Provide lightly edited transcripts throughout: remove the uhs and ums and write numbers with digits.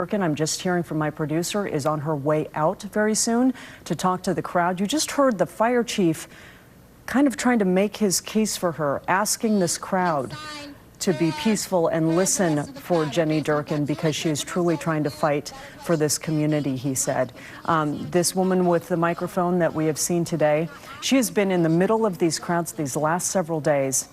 I'm just hearing from my producer, is on her way out very soon to talk to the crowd. You just heard the fire chief kind of trying to make his case for her, asking this crowd to be peaceful and listen for Jenny Durkan because she is truly trying to fight for this community, he said. This woman with the microphone that we have seen today, she has been in the middle of these crowds these last several days.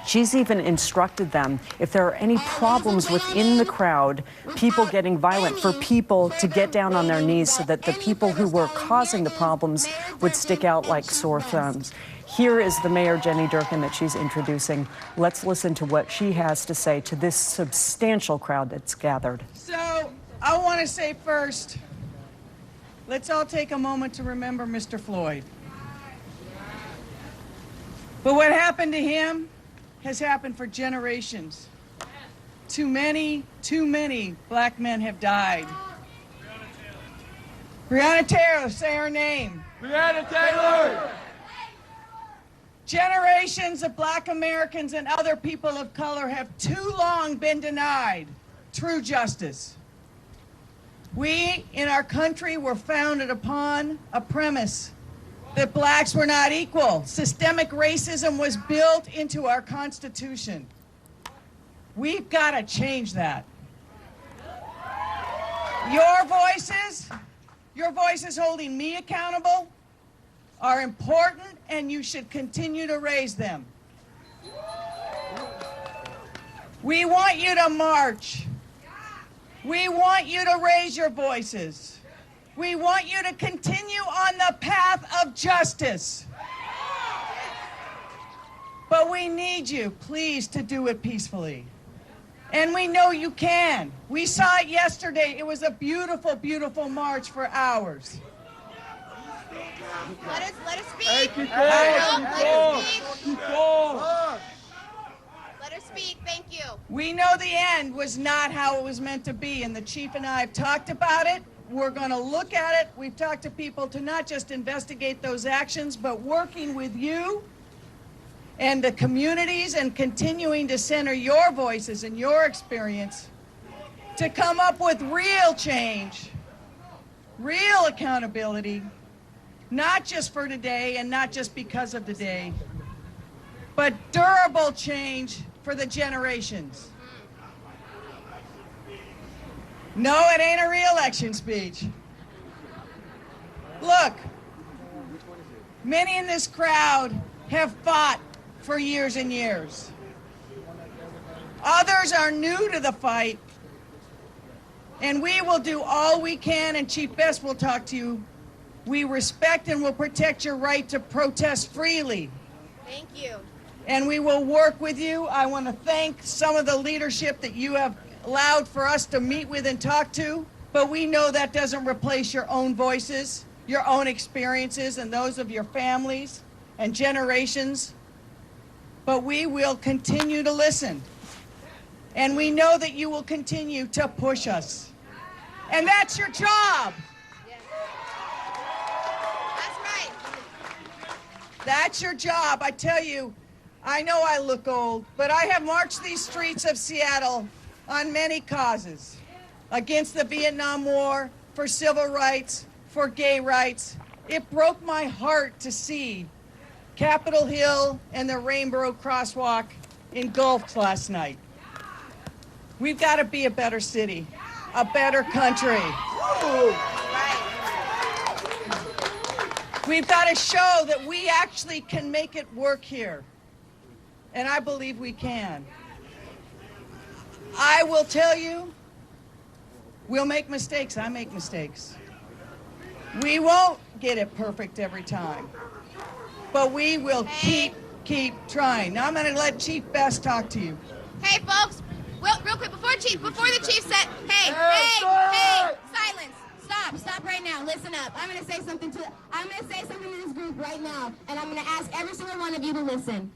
She's even instructed them, if there are any problems within the crowd, people getting violent, for people to get down on their knees so that the people who were causing the problems would stick out like sore thumbs. Here is the mayor, Jenny Durkan, that she's introducing. Let's listen to what she has to say to this substantial crowd that's gathered. So I want to say first, let's all take a moment to remember Mr. Floyd. But what happened to him has happened for generations. Too many black men have died. Breonna Taylor, say her name. Breonna Taylor! Generations of black Americans and other people of color have too long been denied true justice. We in our country were founded upon a premise that blacks were not equal. Systemic racism was built into our Constitution. We've got to change that. Your voices holding me accountable are important, and you should continue to raise them. We want you to march. We want you to raise your voices. We want you to continue on the path of justice. But we need you, please, to do it peacefully. And we know you can. We saw it yesterday. It was a beautiful, beautiful march for hours. Let us speak. Hey, Let her speak. Thank you. We know the end was not how it was meant to be, and the chief and I have talked about it. We're going to look at it. We've talked to people to not just investigate those actions, but working with you and the communities and continuing to center your voices and your experience to come up with real change, real accountability, not just for today and not just because of today, but durable change for the generations. No, it ain't a re-election speech. Look, many in this crowd have fought for years and years. Others are new to the fight, and we will do all we can, and Chief Best will talk to you. We respect and will protect your right to protest freely. Thank you. And we will work with you. I want to thank some of the leadership that you have allowed for us to meet with and talk to, but we know that doesn't replace your own voices, your own experiences, and those of your families and generations. But we will continue to listen. And we know that you will continue to push us. And that's your job. Yes. That's right. That's your job. I tell you, I know I look old, but I have marched these streets of Seattle on many causes, against the Vietnam War, for civil rights, for gay rights. It broke my heart to see Capitol Hill and the Rainbow Crosswalk engulfed last night. We've got to be a better city, a better country. We've got to show that we actually can make it work here. And I believe we can. I will tell you, we'll make mistakes. I make mistakes. We won't get it perfect every time. But we will keep trying. Now I'm going to let Chief Best talk to you. Hey, folks, real quick, before the chief said, hey, silence. Stop right now. Listen up. I'm going to say something to this group right now, and I'm going to ask every single one of you to listen.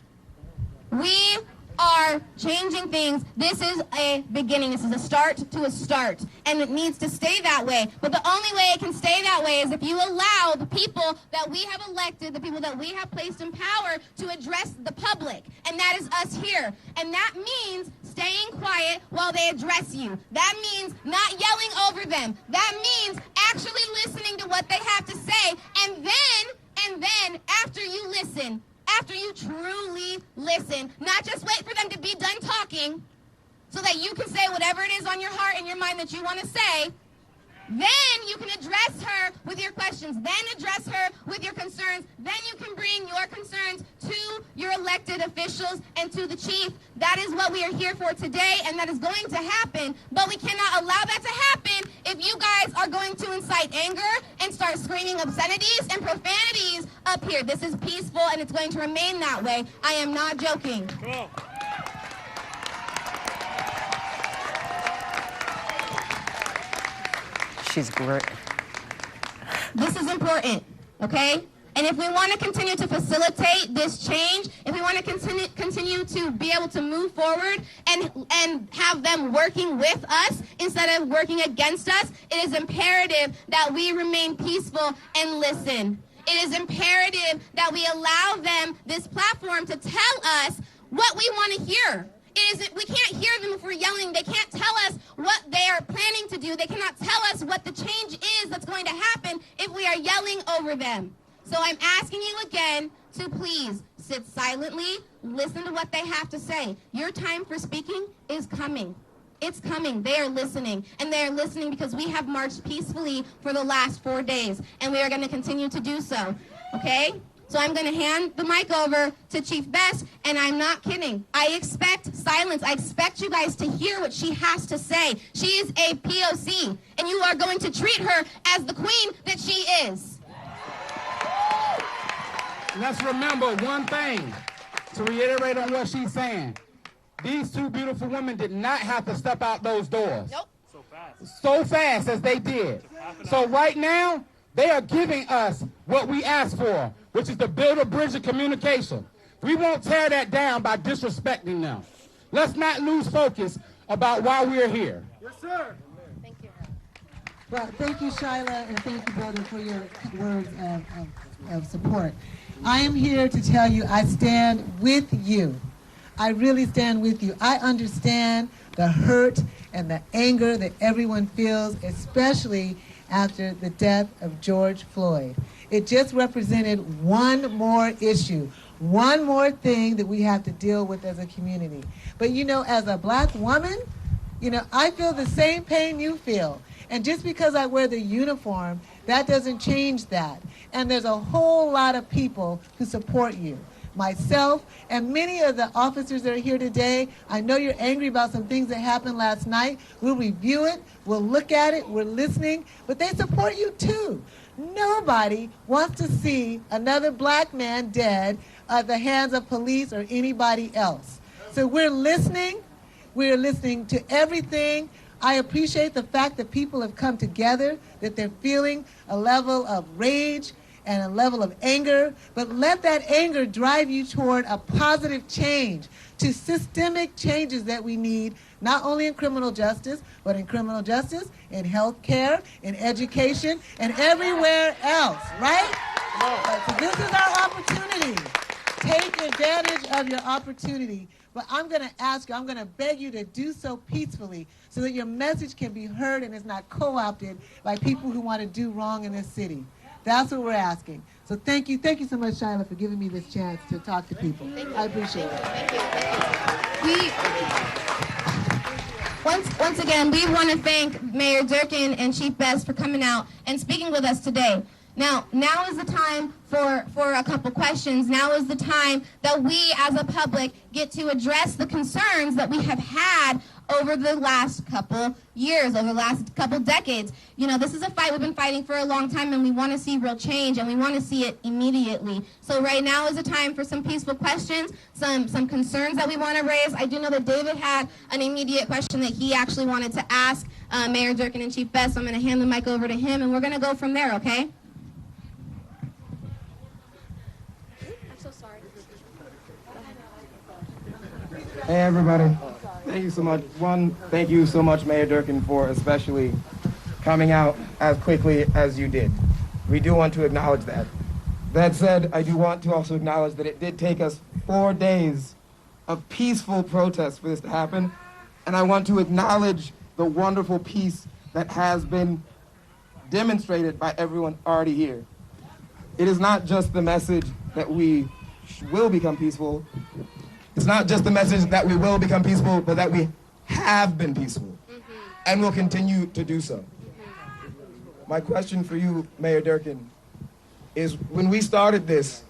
We are changing things. This is a beginning. This is a start to a start, and it needs to stay that way. But the only way it can stay that way is if you allow the people that we have elected, the people that we have placed in power, to address the public, and that is us here. And that means staying quiet while they address you. That means not yelling over them. That means actually listening to what they have to say. And then after you listen, after you truly listen, not just wait for them to be done talking so that you can say whatever it is on your heart and your mind that you want to say, then you can address her with your questions, then address her with your concerns, then you can bring your concerns to your elected officials and to the chief. That is what we are here for today, and that is going to happen, but we cannot allow that to happen if you guys are going to incite anger and start screaming obscenities and profanities up here. This is peaceful, and it's going to remain that way. I am not joking. Come on. She's great. This is important, okay? And if we want to continue to facilitate this change, if we want to continue to be able to move forward and have them working with us instead of working against us, it is imperative that we remain peaceful and listen. It is imperative that we allow them this platform to tell us what we want to hear. We can't hear them if we're yelling. They can't tell us what they are planning to do. They cannot tell us what the change is that's going to happen if we are yelling over them. So I'm asking you again to please sit silently, listen to what they have to say. Your time for speaking is coming. It's coming. They are listening. And they are listening because we have marched peacefully for the last 4 days. And we are going to continue to do so. Okay? So I'm going to hand the mic over to Chief Best, and I'm not kidding. I expect silence. I expect you guys to hear what she has to say. She is a POC, and you are going to treat her as the queen that she is. Let's remember one thing, to reiterate on what she's saying. These two beautiful women did not have to step out those doors. Nope. So fast as they did. So right now, they are giving us what we asked for, which is to build a bridge of communication. We won't tear that down by disrespecting them. Let's not lose focus about why we're here. Yes, sir. Thank you. Well, thank you, Shyla, and thank you, brother, for your words of support. I am here to tell you I stand with you. I really stand with you. I understand the hurt and the anger that everyone feels, especially after the death of George Floyd. It just represented one more issue, one more thing that we have to deal with as a community. But you know, as a black woman, you know, I feel the same pain you feel. And just because I wear the uniform, that doesn't change that. And there's a whole lot of people who support you. Myself and many of the officers that are here today, I know you're angry about some things that happened last night. We'll review it, we'll look at it, we're listening, but they support you too. Nobody wants to see another black man dead at the hands of police or anybody else. So we're listening to everything. I appreciate the fact that people have come together, that they're feeling a level of rage and a level of anger, but let that anger drive you toward a positive change, to systemic changes that we need, not only in criminal justice, but in criminal justice, in health care, in education, and everywhere else, right? So this is our opportunity. Take advantage of your opportunity. But I'm going to ask you, I'm going to beg you to do so peacefully so that your message can be heard and is not co-opted by people who want to do wrong in this city. That's what we're asking. So thank you so much, Shyla, for giving me this chance to talk to people. I appreciate it. Once again, we want to thank Mayor Durkin and Chief Best for coming out and speaking with us today. Now is the time for a couple questions. Now is the time that we as a public get to address the concerns that we have had over the last couple years, over the last couple decades. You know, this is a fight we've been fighting for a long time, and we want to see real change, and we want to see it immediately. So right now is the time for some peaceful questions, some concerns that we want to raise. I do know that David had an immediate question that he actually wanted to ask Mayor Durkin and Chief Best. So I'm going to hand the mic over to him, and we're going to go from there, okay? Hey everybody, thank you so much. Thank you so much, Mayor Durkin, for especially coming out as quickly as you did. We do want to acknowledge that. That said, I do want to also acknowledge that it did take us 4 days of peaceful protests for this to happen, And I want to acknowledge the wonderful peace that has been demonstrated by everyone already here. It is not just the message that we will become peaceful. It's not just the message that we will become peaceful, but that we have been peaceful and will continue to do so. My question for you, Mayor Durkan, is when we started this,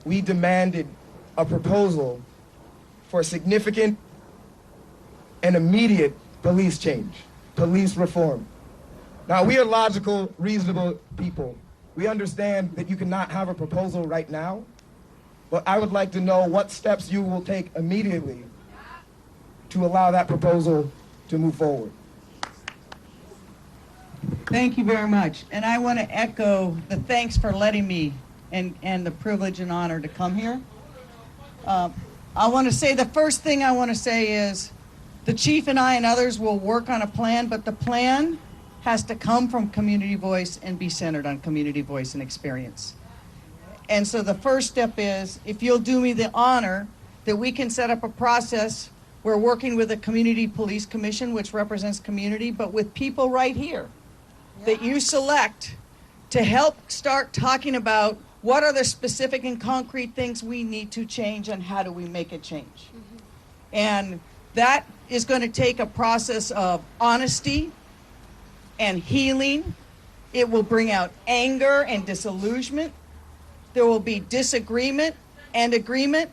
we demanded a proposal for significant and immediate police change, police reform. Now, we are logical, reasonable people. We understand that you cannot have a proposal right now, but I would like to know what steps you will take immediately to allow that proposal to move forward. Thank you very much. And I want to echo the thanks for letting me and the privilege and honor to come here. I want to say the first thing I want to say is the chief and I and others will work on a plan, but the plan has to come from community voice and be centered on community voice and experience. And so the first step is, if you'll do me the honor that we can set up a process, we're working with a community police commission, which represents community, but with people right here that you select to help start talking about what are the specific and concrete things we need to change and how do we make it change. And that is going to take a process of honesty and healing. It will bring out anger and disillusionment. There will be disagreement and agreement.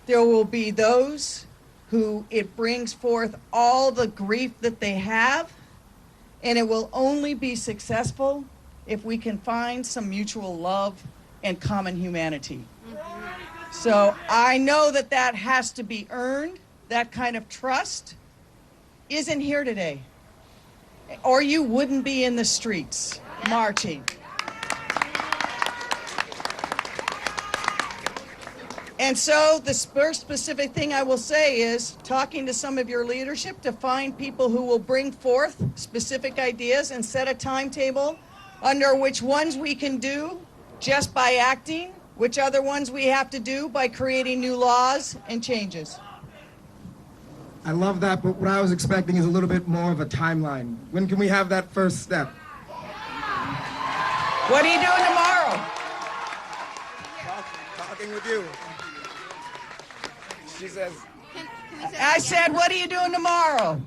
There will be those who it brings forth all the grief that they have, and it will only be successful if we can find some mutual love and common humanity. So I know that that has to be earned. That kind of trust isn't here today, or you wouldn't be in the streets marching. And so the first specific thing I will say is talking to some of your leadership to find people who will bring forth specific ideas and set a timetable under which ones we can do just by acting, which other ones we have to do by creating new laws and changes. I love that, but what I was expecting is a little bit more of a timeline. When can we have that first step? What are you doing tomorrow? Talking with you. She says, Can we say I that said, what are you doing tomorrow?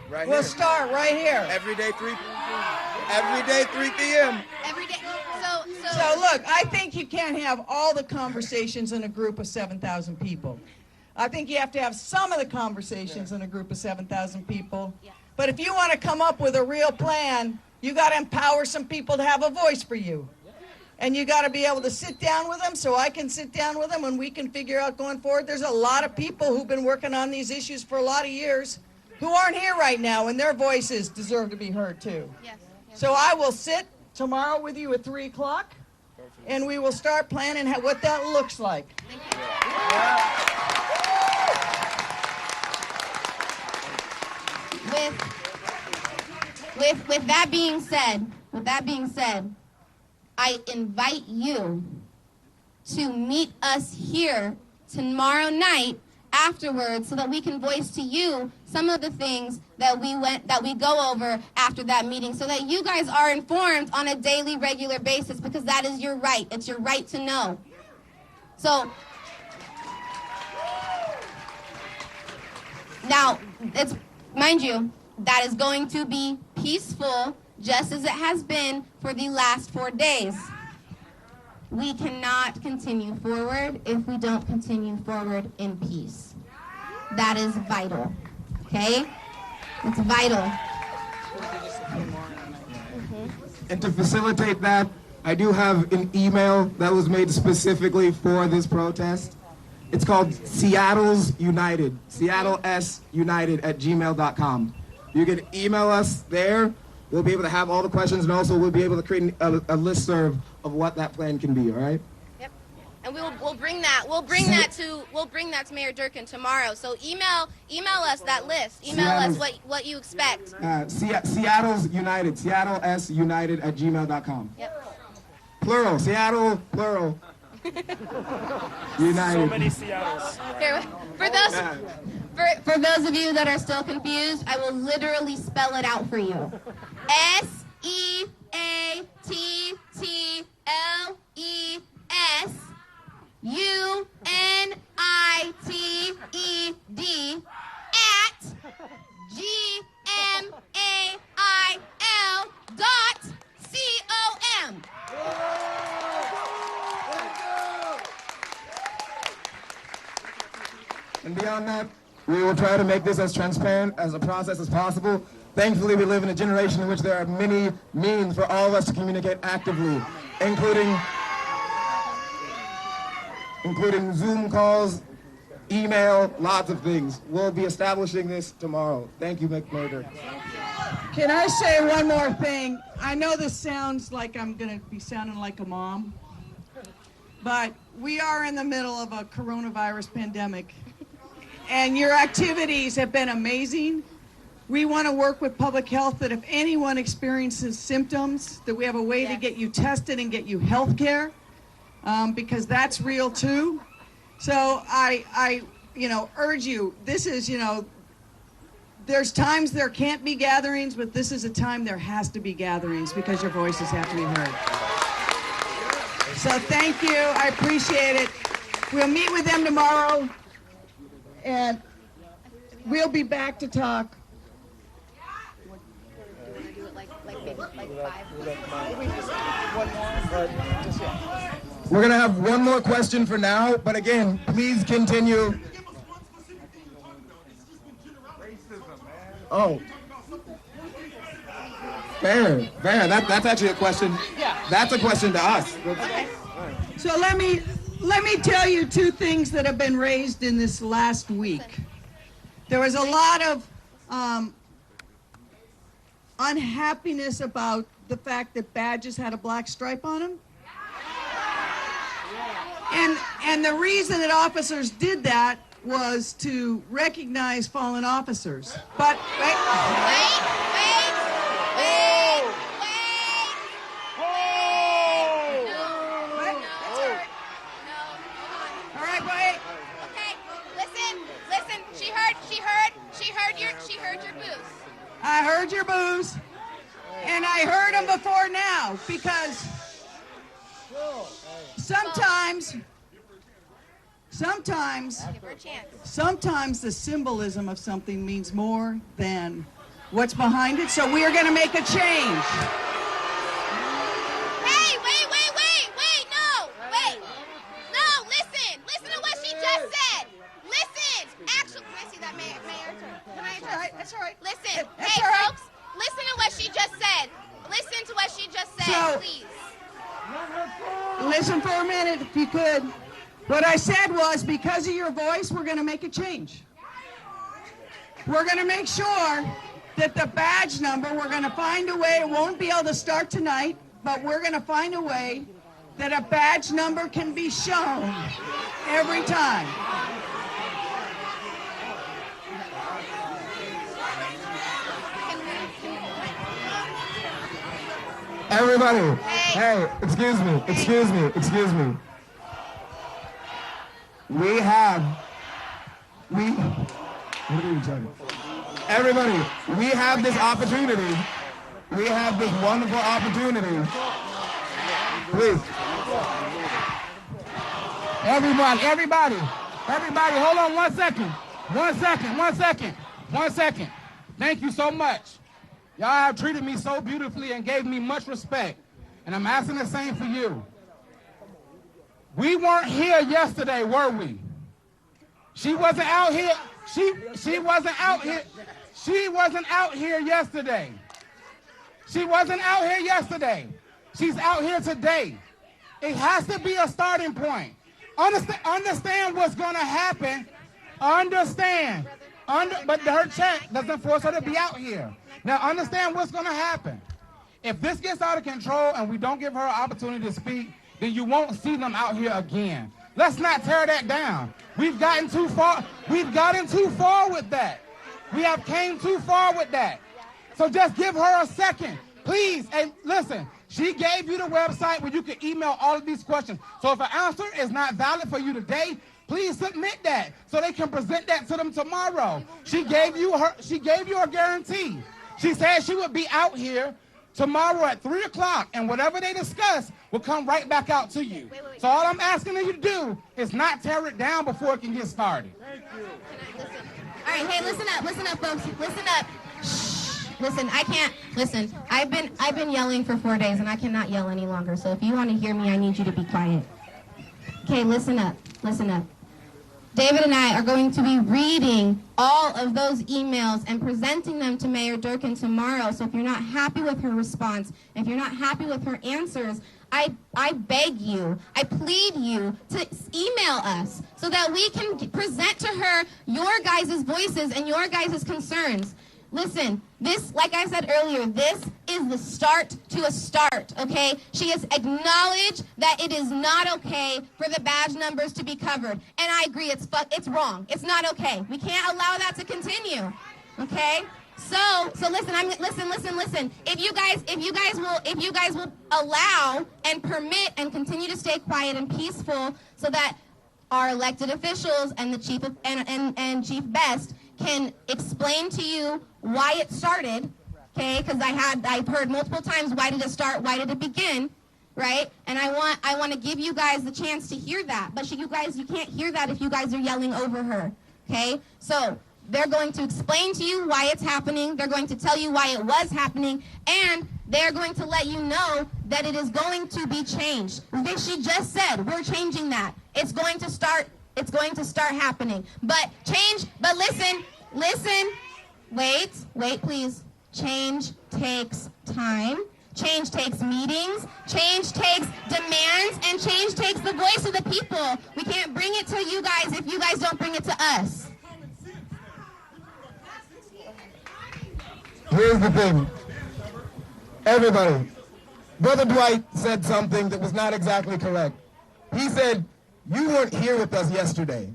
right We'll here. start right here. Every day, 3 p.m. every day? So look, I think you can't have all the conversations in a group of 7,000 people. I think you have to have some of the conversations in a group of 7,000 people. Yeah. But if you want to come up with a real plan, you got to empower some people to have a voice for you. And you got to be able to sit down with them so I can sit down with them and we can figure out going forward. There's a lot of people who've been working on these issues for a lot of years who aren't here right now, and their voices deserve to be heard too. Yes. So I will sit tomorrow with you at 3 o'clock, and we will start planning what that looks like. With that being said, I invite you to meet us here tomorrow night afterwards so that we can voice to you some of the things that we go over after that meeting, so that you guys are informed on a daily, regular basis, because that is your right. It's your right to know. So now, mind you, that is going to be peaceful, just as it has been for the last 4 days. We cannot continue forward if we don't continue forward in peace. That is vital, okay? It's vital. And to facilitate that, I do have an email that was made specifically for this protest. It's called Seattle's United, SeattleSUnited@gmail.com. You can email us there. We'll be able to have all the questions, and also we'll be able to create a listserv of what that plan can be, all right? Yep. And we'll bring that to Mayor Durkan tomorrow. So email us that list. Email us what you expect. Seattle's United, SeattleSUnited@gmail.com. Yep. Plural, Seattle, plural. United. So many Seattles. For those For those of you that are still confused, I will literally spell it out for you. SEATTLESUNITED.com. And beyond that, we will try to make this as transparent as a process as possible. Thankfully, we live in a generation in which there are many means for all of us to communicate actively, including Zoom calls, email, lots of things. We'll be establishing this tomorrow. Thank you, Mayor Durkan. Can I say one more thing? I know this sounds like I'm going to be sounding like a mom, but we are in the middle of a coronavirus pandemic, and your activities have been amazing. We want to work with public health that if anyone experiences symptoms, that we have a way to get you tested and get you health care, because that's real too. So I urge you, this is, there's times there can't be gatherings, but this is a time there has to be gatherings because your voices have to be heard. So thank you, I appreciate it. We'll meet with them tomorrow, and we'll be back to talk. We're going to have one more question for now, but again, please continue. Oh. Fair. That's actually a question. That's a question to us. Okay. So let me tell you two things that have been raised in this last week. There was a lot of unhappiness about the fact that badges had a black stripe on them. And the reason that officers did that was to recognize fallen officers. But wait. All right, wait. Okay, listen. She heard your boos. I heard your boos, and I heard them before now, because sometimes Give her a chance. sometimes the symbolism of something means more than what's behind it, so we are going to make a change. Hey, wait, no, listen to what she just said. Listen, actually, can I see that, Mayor? That's all right. Listen, That's hey, all right. folks, listen to what she just said. Listen to what she just said, So- please. Listen for a minute, if you could. What I said was, because of your voice, we're going to make a change. We're going to make sure that the badge number, we're going to find a way, it won't be able to start tonight, but we're going to find a way that a badge number can be shown every time. Everybody, hey, excuse me. Everybody, we have this opportunity. We have this wonderful opportunity. Please. Everybody, hold on 1 second. Thank you so much. Y'all have treated me so beautifully and gave me much respect. And I'm asking the same for you. We weren't here yesterday, were we? She wasn't out here. She wasn't out here. She wasn't out here yesterday. She's out here today. It has to be a starting point. Understand what's going to happen. But her check doesn't force her to be out here. Now, understand what's going to happen. If this gets out of control and we don't give her an opportunity to speak, then you won't see them out here again. Let's not tear that down. We've gotten too far with that. We have came too far with that. So just give her a second, please. And listen, she gave you the website where you can email all of these questions. So if an answer is not valid for you today, Please submit that so they can present that to them tomorrow. She gave you a guarantee. She said she would be out here tomorrow at 3 o'clock, and whatever they discuss will come right back out to you. Wait. So all I'm asking you to do is not tear it down before it can get started. Can I listen? All right, hey, listen up, folks. Listen up. Shh. Listen, I can't. Listen, I've been yelling for 4 days, and I cannot yell any longer. So if you want to hear me, I need you to be quiet. Okay, listen up. Listen up. David and I are going to be reading all of those emails and presenting them to Mayor Durkan tomorrow. So if you're not happy with her response, if you're not happy with her answers, I beg you, I plead you to email us so that we can present to her your guys' voices and your guys' concerns. Listen, this, like I said earlier, this is the start to a start, okay? She has acknowledged that it is not okay for the badge numbers to be covered. And I agree, it's wrong. It's not okay. We can't allow that to continue, okay? So listen. If you guys will allow and permit and continue to stay quiet and peaceful so that our elected officials and the chief of, and Chief Best can explain to you why it started, okay? Because I've heard multiple times, why did it start? Why did it begin? Right? And I want to give you guys the chance to hear that. But you can't hear that if you guys are yelling over her, okay? So they're going to explain to you why it's happening. They're going to tell you why it was happening, and they're going to let you know that it is going to be changed. She just said we're changing that. It's going to start happening. But listen, wait, please. Change takes time. Change takes meetings. Change takes demands, and change takes the voice of the people. We can't bring it to you guys if you guys don't bring it to us. Here's the thing. Everybody, Brother Dwight said something that was not exactly correct. He said, you weren't here with us yesterday.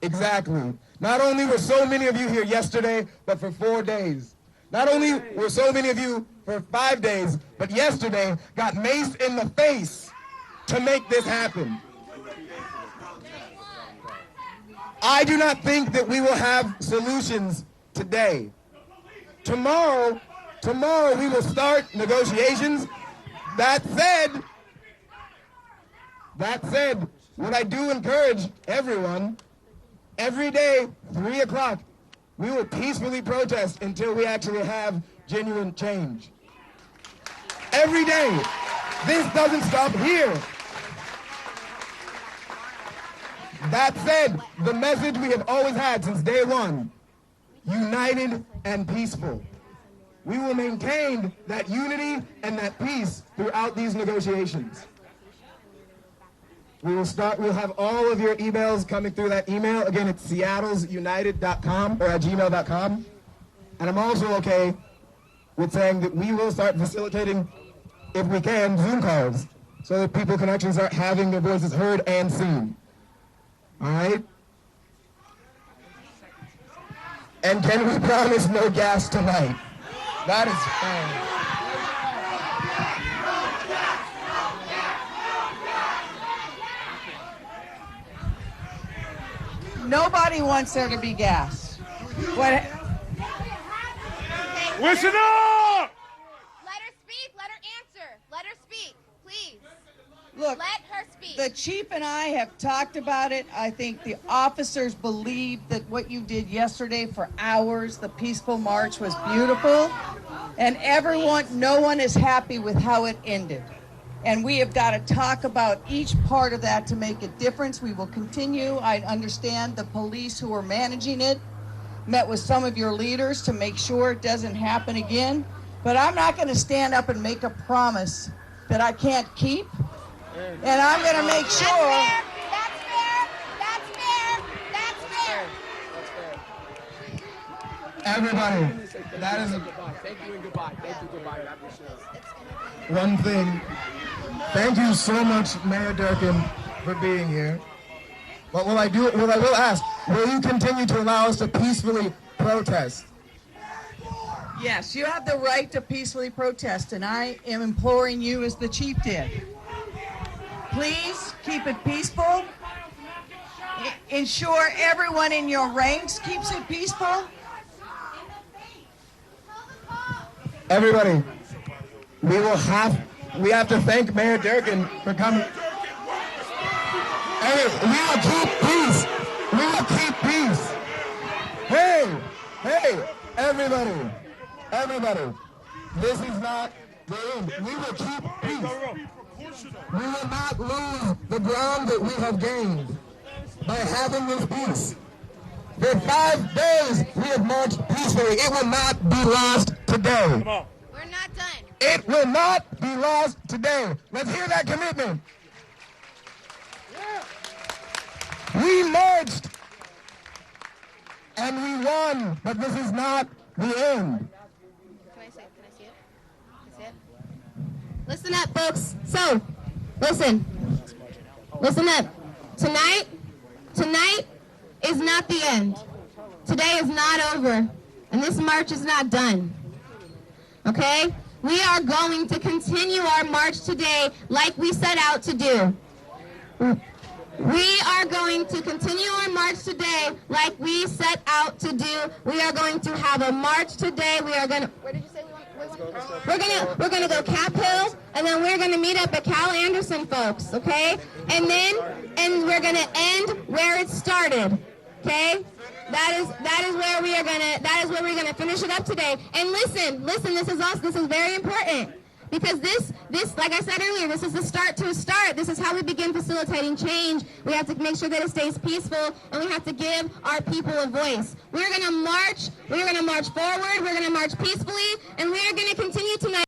Exactly. Not only were so many of you here yesterday, but for 4 days. Not only were so many of you for 5 days, but yesterday got maced in the face to make this happen. I do not think that we will have solutions today. Tomorrow we will start negotiations. That said, what I do encourage everyone, every day, 3 o'clock, we will peacefully protest until we actually have genuine change. Every day. This doesn't stop here. That said, the message we have always had since day one, united and peaceful. We will maintain that unity and that peace throughout these negotiations. We'll have all of your emails coming through that email. Again, it's seattlesunited.com or at gmail.com. And I'm also okay with saying that we will start facilitating, if we can, Zoom calls so that people can actually start having their voices heard and seen. All right? And can we promise no gas tonight? That is fine. Nobody wants there to be gas. What? Listen up! Let her speak. Let her answer. Let her speak, please. Look, Let her speak. the chief and I have talked about it. I think the officers believe that what you did yesterday for hours, the peaceful march, was beautiful. And no one is happy with how it ended. And we have got to talk about each part of that to make a difference. We will continue. I understand the police who are managing it met with some of your leaders to make sure it doesn't happen again. But I'm not going to stand up and make a promise that I can't keep. And I'm going to make sure. That's fair. That's fair. Everybody, that is Thank you and goodbye. Thank you, goodbye. I appreciate it. one thing. Thank you so much, Mayor Durkan, for being here. But what I will ask, will you continue to allow us to peacefully protest? Yes, you have the right to peacefully protest, and I am imploring you as the chief did. Please keep it peaceful. ensure everyone in your ranks keeps it peaceful? Everybody, we have to thank Mayor Durkin for coming. Hey, we will keep peace. We will keep peace. Hey, everybody, this is not the end. We will keep peace. We will not lose the ground that we have gained by having this peace. For 5 days we have marched peacefully. It will not be lost today. We're not done. It will not be lost today. Let's hear that commitment. We marched and we won, but this is not the end. Can I see it? Can I see it? Listen up, folks. So, listen up. Tonight is not the end. Today is not over, and this march is not done. Okay? We are going to continue our march today like we set out to do. We are going to continue our march today like we set out to do. We are going to have a march today. We are going to... Where did you say we want? We're gonna go Cap Hill, and then we're gonna meet up at Cal Anderson, folks, okay? And we're gonna end where it started, okay? That is where we're gonna finish it up today. And listen, this is very important. Because this, like I said earlier, this is the start to a start. This is how we begin facilitating change. We have to make sure that it stays peaceful, and we have to give our people a voice. We're gonna march forward, we're gonna march peacefully, and we are gonna continue tonight